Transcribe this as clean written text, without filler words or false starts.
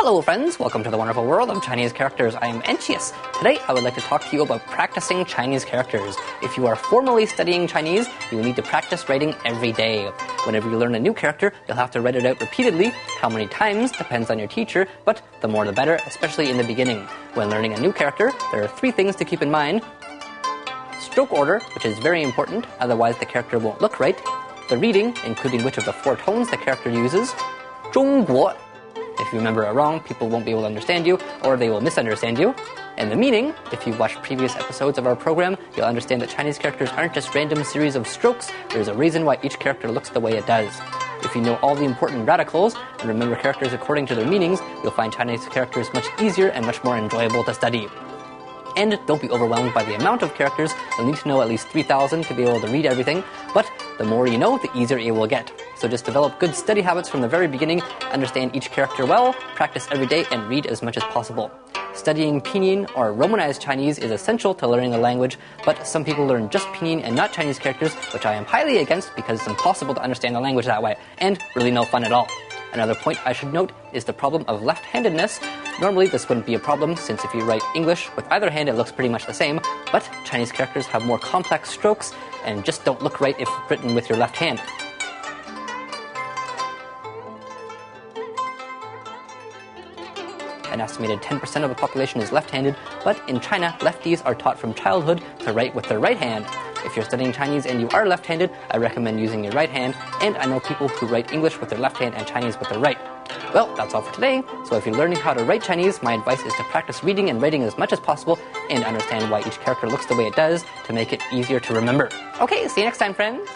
Hello friends, welcome to the wonderful world of Chinese characters. I am Entius. Today I would like to talk to you about practicing Chinese characters. If you are formally studying Chinese, you will need to practice writing every day. Whenever you learn a new character, you'll have to write it out repeatedly. How many times depends on your teacher, but the more the better, especially in the beginning. When learning a new character, there are 3 things to keep in mind. Stroke order, which is very important, otherwise the character won't look right. The reading, including which of the 4 tones the character uses. 中国. If you remember it wrong, people won't be able to understand you, or they will misunderstand you. And the meaning, if you've watched previous episodes of our program, you'll understand that Chinese characters aren't just random series of strokes. There's a reason why each character looks the way it does. If you know all the important radicals and remember characters according to their meanings, you'll find Chinese characters much easier and much more enjoyable to study. And don't be overwhelmed by the amount of characters. You'll need to know at least 3,000 to be able to read everything, but the more you know, the easier it will get. So just develop good study habits from the very beginning, understand each character well, practice every day, and read as much as possible. Studying Pinyin or Romanized Chinese is essential to learning a language, but some people learn just Pinyin and not Chinese characters, which I am highly against because it's impossible to understand the language that way, and really no fun at all. Another point I should note is the problem of left-handedness. Normally this wouldn't be a problem, since if you write English with either hand it looks pretty much the same, but Chinese characters have more complex strokes and just don't look right if written with your left hand. An estimated 10% of the population is left-handed, but in China, lefties are taught from childhood to write with their right hand. If you're studying Chinese and you are left-handed, I recommend using your right hand, and I know people who write English with their left hand and Chinese with their right. Well, that's all for today. So if you're learning how to write Chinese, my advice is to practice reading and writing as much as possible and understand why each character looks the way it does to make it easier to remember. Okay, see you next time, friends!